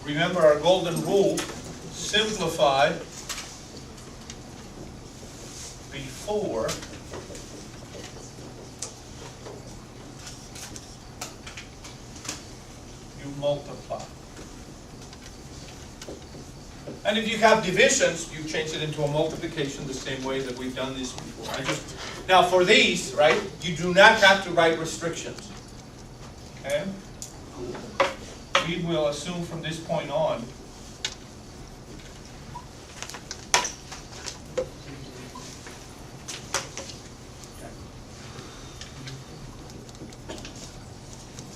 remember our golden rule, simplify before you multiply. And if you have divisions, you change it into a multiplication the same way that we've done this before. Now for these, right, you do not have to write restrictions. Okay? We will assume from this point on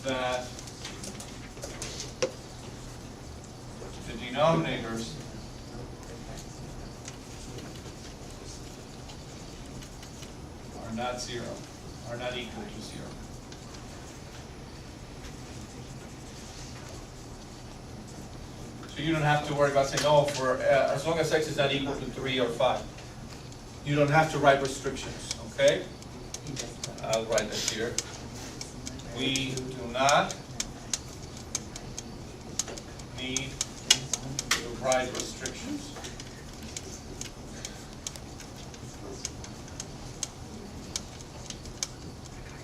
that the denominators are not zero, are not equal to zero. So you don't have to worry about saying, oh, for as long as x is not equal to 3 or 5. You don't have to write restrictions, okay? I'll write that here. We do not need to write restrictions.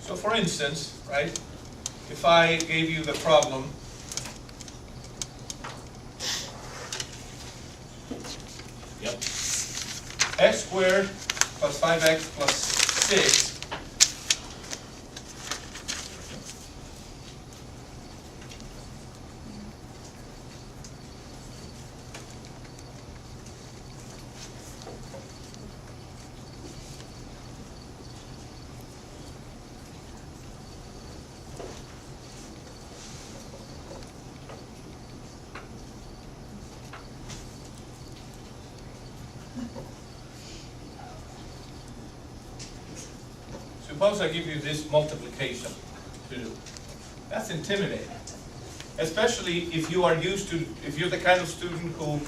So for instance, right, if I gave you the problem x squared plus 5x plus 6 Suppose I give you this multiplication to do. That's intimidating. Especially if you are used to, if you're the kind of student who,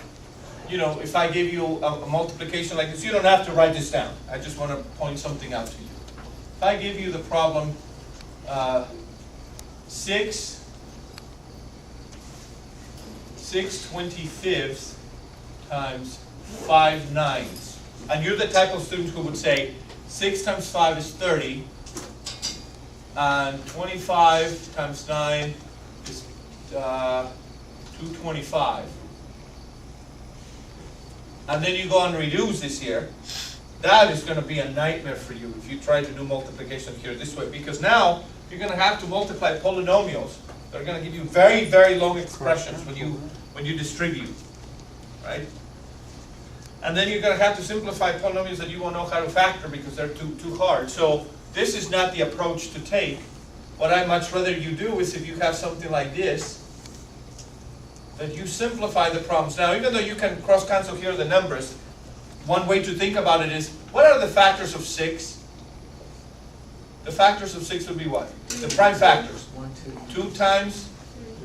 you know, if I give you a multiplication like this, you don't have to write this down. I just want to point something out to you. If I give you the problem 6 25ths times 5 nines. And you're the type of student who would say, 6 times 5 is 30, and 25 times 9 is 225. And then you go and reduce this here. That is going to be a nightmare for you if you try to do multiplication here this way, because now you're going to have to multiply polynomials that are going to give you very, very long expressions when you distribute, right? And then you're going to have to simplify polynomials that you won't know how to factor because they're too hard. So this is not the approach to take. What I'd much rather you do is if you have something like this, that you simplify the problems. Now, even though you can cross-cancel here the numbers, one way to think about it is, what are the factors of 6? The factors of 6 would be what? The prime factors. 2 times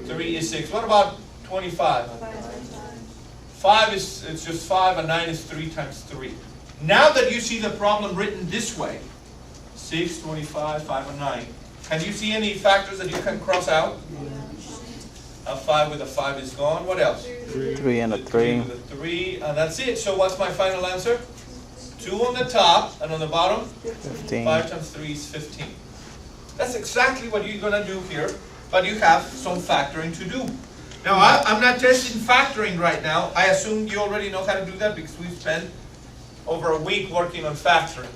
3 is 6. What about 25? 5 is, it's just 5, and 9 is 3 times 3. Now that you see the problem written this way, 6, 25, 5, and 9, can you see any factors that you can cross out? A 5 with a 5 is gone. What else? 3 and a 3. With a 3, and that's it. So what's my final answer? 2 on the top, and on the bottom? 15. 5 times 3 is 15. That's exactly what you're going to do here, but you have some factoring to do. Now, I'm not testing factoring right now. I assume you already know how to do that because we've spent over a week working on factoring.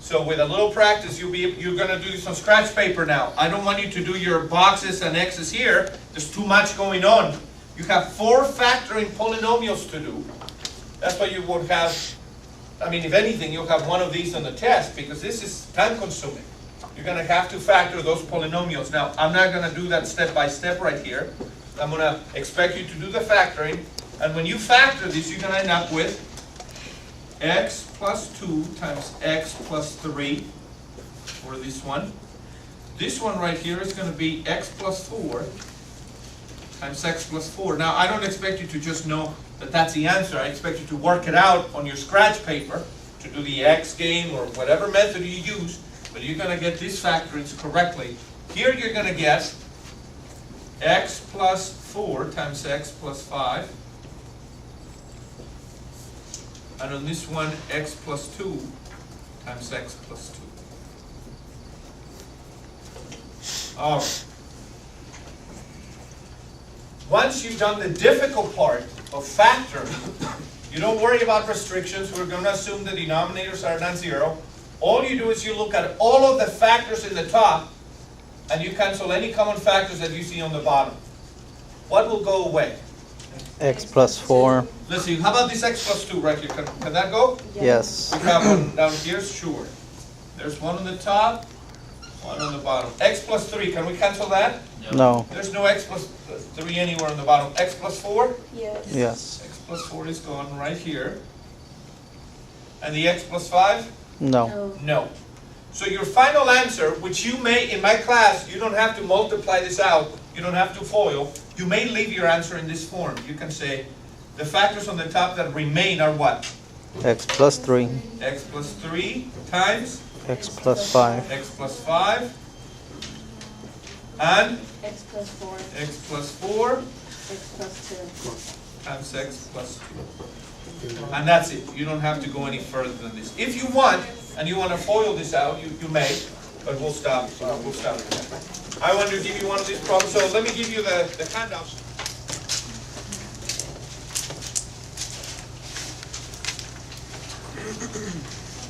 So with a little practice, you're going to do this on scratch paper now. I don't want you to do your boxes and X's here. There's too much going on. You have 4 factoring polynomials to do. That's why you would have, I mean, if anything, you'll have one of these on the test because this is time consuming. You're going to have to factor those polynomials. Now, I'm not going to do that step by step right here. I'm going to expect you to do the factoring. And when you factor this, you're going to end up with x plus 2 times x plus 3 for this one. This one right here is going to be x plus 4 times x plus 4. Now, I don't expect you to just know that that's the answer. I expect you to work it out on your scratch paper to do the x game or whatever method you use, but you're going to get these factorings correctly. Here you're going to get x plus 4 times x plus 5. And on this one, x plus 2 times x plus 2. All right. Once you've done the difficult part of factoring, you don't worry about restrictions. We're going to assume the denominators are non-zero. All you do is you look at all of the factors in the top, and you cancel any common factors that you see on the bottom. What will go away? X plus 4. Let's see, how about this x plus 2 right here? Can that go? Yes. We have one down here, sure. There's one on the top, one on the bottom. X plus 3, can we cancel that? No. There's no x plus 3 anywhere on the bottom. X plus 4? Yes. Yes. X plus 4 is gone right here. And the x plus 5? No. No. So your final answer, which you may, in my class, you don't have to multiply this out, you don't have to FOIL, you may leave your answer in this form. You can say, the factors on the top that remain are what? X plus 3. X plus 3 times? X plus 5. X plus 5. And? X plus 4. X plus 4. X plus 2. Times x plus 2. And that's it. You don't have to go any further than this. If you want, and you want to FOIL this out, you may, but we'll stop. We'll stop at that. I want to give you one of these problems. So let me give you the handout.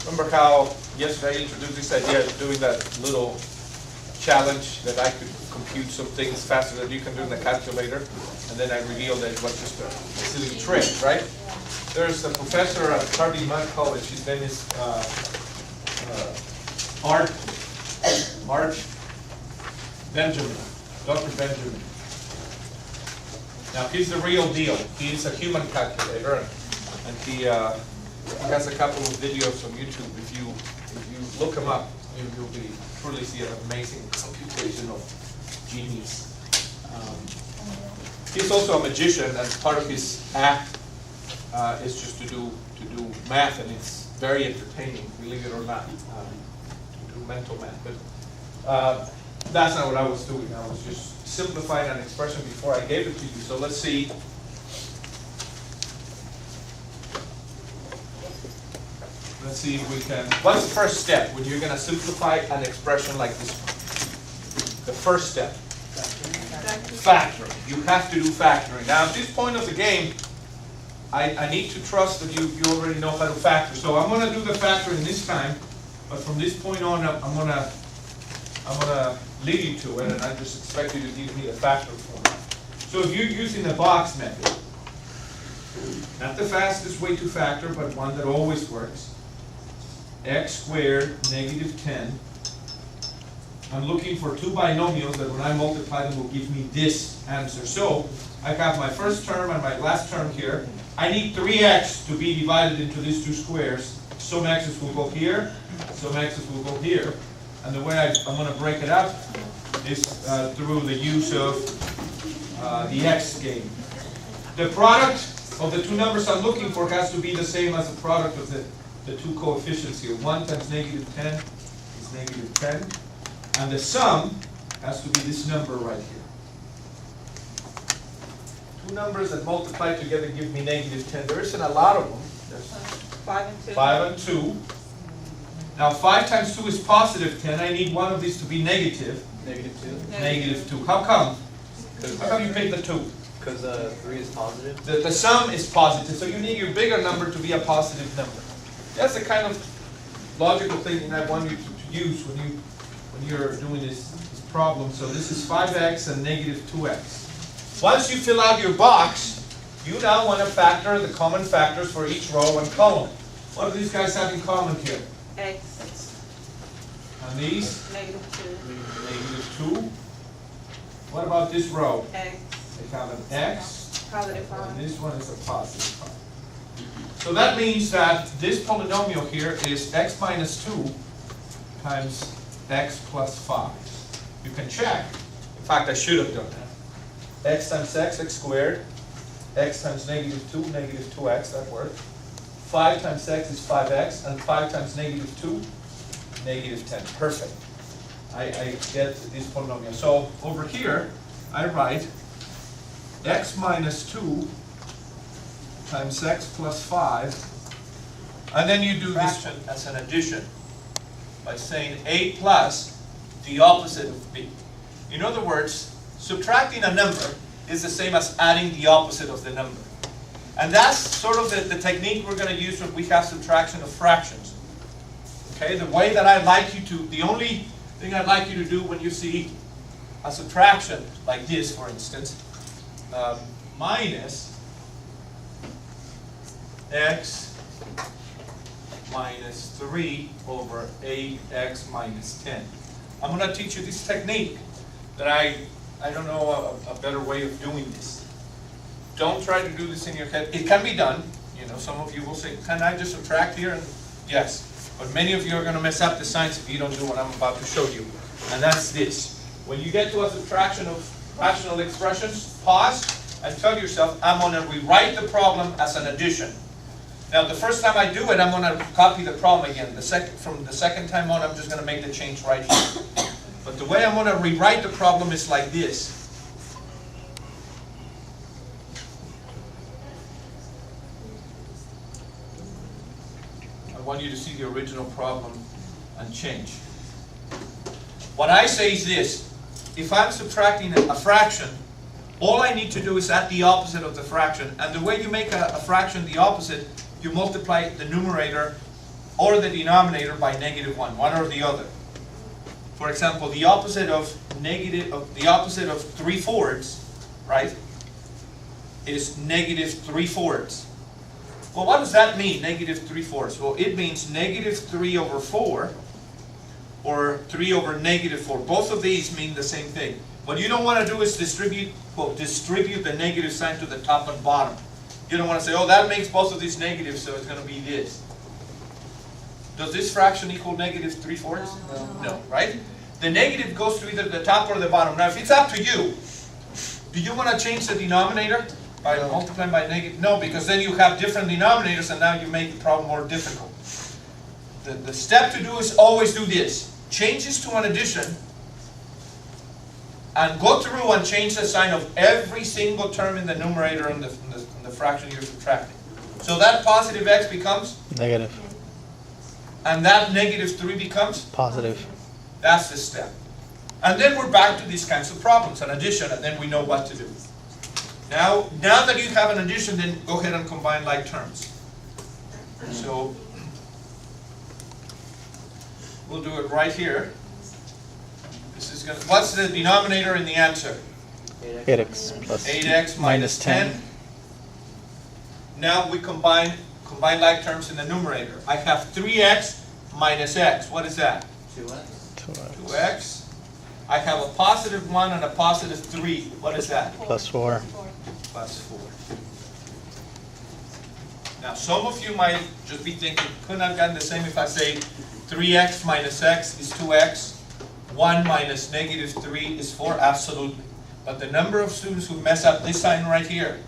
Remember how yesterday I introduced this idea of doing that little challenge that I could compute some things faster than you can do in the calculator, and then I revealed that it was just a silly trick, right? There's a professor at Carnegie Mellon College. His name is March Benjamin, Dr. Benjamin. Now he's the real deal. He's a human calculator, and he has a couple of videos on YouTube. If you look him up, you'll be truly see an amazing computational genius. He's also a magician, and part of his act is just to do math, and it's very entertaining, believe it or not, to do mental math. But that's not what I was doing. I was just simplifying an expression before I gave it to you. So let's see. Let's see if we can. What's the first step when you're going to simplify an expression like this one? The first step. Factoring. You have to do factoring. Now, at this point of the game, I need to trust that you already know how to factor. So I'm going to do the factoring this time, but from this point on, I'm going to lead you to it, and I just expect you to give me the factor formula. So if you're using the box method, not the fastest way to factor, but one that always works. X squared negative 10. I'm looking for two binomials that when I multiply them will give me this answer. So I have my first term and my last term here. I need 3x to be divided into these two squares. Some x's will go here, some x's will go here. And the way I'm going to break it up is through the use of the x game. The product of the two numbers I'm looking for has to be the same as the product of the two coefficients here. 1 times negative 10 is negative 10. And the sum has to be this number right here. Two numbers that multiply together give me negative 10. There isn't a lot of them. There's 5 and 2. 5 and 2. Now 5 times 2 is positive 10. I need one of these to be negative. Negative 2? Negative 2. How come? How come you picked the 2? Because 3 is positive. The sum is positive, so you need your bigger number to be a positive number. That's the kind of logical thinking I want you to use when you're doing this problem. So this is 5x and negative 2x. Once you fill out your box, you now want to factor the common factors for each row and column. What do these guys have in common here? X. And these? Negative 2. Negative 2. What about this row? X. They have an x, Positive and 5. this one is a positive 5. So that means that this polynomial here is x minus 2 times x plus 5. You can check. In fact, I should have done that. X times x squared. X times negative 2, negative 2x, that worked. 5 times x is 5x, and 5 times negative 2, negative 10. Perfect. I get this polynomial. So over here, I write x minus 2 times x plus 5, and then you do this as an addition by saying a plus the opposite of b. In other words, subtracting a number is the same as adding the opposite of the number. And that's sort of the technique we're going to use when we have subtraction of fractions. Okay, the way that I'd like you to, the only thing I'd like you to do when you see a subtraction like this, for instance, minus x minus 3 over 8x minus 10. I'm going to teach you this technique that I don't know a better way of doing this. Don't try to do this in your head. It can be done. You know, some of you will say, can I just subtract here? And yes, but many of you are going to mess up the signs if you don't do what I'm about to show you. And that's this. When you get to a subtraction of rational expressions, pause and tell yourself, I'm going to rewrite the problem as an addition. Now, the first time I do it, I'm going to copy the problem again. From the second time on, I'm just going to make the change right here. But the way I'm going to rewrite the problem is like this. I want you to see the original problem and change. What I say is this. If I'm subtracting a fraction, all I need to do is add the opposite of the fraction. And the way you make a fraction the opposite, you multiply the numerator or the denominator by -1, one or the other. For example, the opposite of 3/4, right, is -3/4. Well, what does that mean, -3/4? Well, it means -3 over 4 or 3 over -4. Both of these mean the same thing. What you don't want to do is distribute the negative sign to the top and bottom. You don't want to say, oh, that makes both of these negatives, so it's going to be this. Does this fraction equal -3/4? No, right? The negative goes to either the top or the bottom. Now, if it's up to you, do you want to change the denominator by multiplying by negative? No, because then you have different denominators and now you make the problem more difficult. The step to do is always do this. Change this to an addition and go through and change the sign of every single term in the numerator and the fraction you're subtracting. So that positive x becomes? Negative. And that -3 becomes? Positive. That's the step. And then we're back to these kinds of problems, an addition, and then we know what to do. Now that you have an addition, then go ahead and combine like terms. So we'll do it right here. This is gonna, what's the denominator in the answer? 8x plus 8x minus 10. Now we combine like terms in the numerator. I have 3x minus x. What is that? 2x. 2x. I have a +1 and a +3. What is that? Plus 4. Plus 4. Now some of you might just be thinking, couldn't I have gotten the same if I say 3x minus x is 2x, 1 minus -3 is 4? Absolutely. But the number of students who mess up this sign right here,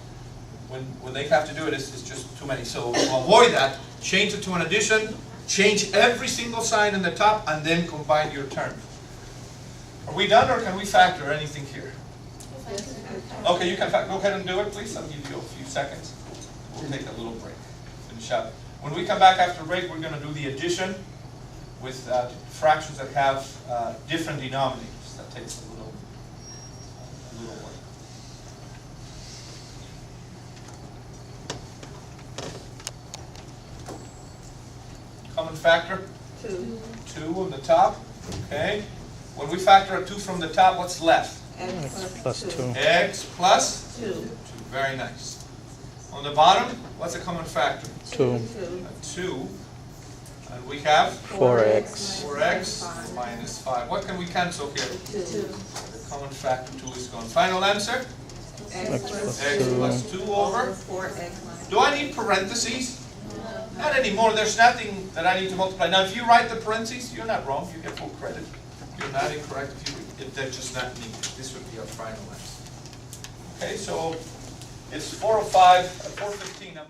when they have to do it, is just too many. So to avoid that, change it to an addition, change every single sign in the top, and then combine your term. Are we done, or can we factor anything here? Okay, you can go ahead and do it, please. I'll give you a few seconds. We'll take a little break. Finish up. When we come back after break, we're going to do the addition with fractions that have different denominators. That takes a little work. Common factor? 2. 2 on the top. Okay. When we factor a 2 from the top, what's left? X plus 2. X plus 2. 2. Very nice. On the bottom, what's a common factor? 2. A 2. And we have 4x. 4x minus 5. What can we cancel here? 2. The common factor 2 is gone. Final answer? X plus X 2. plus 2 over. 4x minus. Do I need parentheses? Not anymore. There's nothing that I need to multiply. Now, if you write the parentheses, you're not wrong. You get full credit. You're not incorrect if they're just not needed. This would be our final answer. Okay, so it's 4:05, 4:15.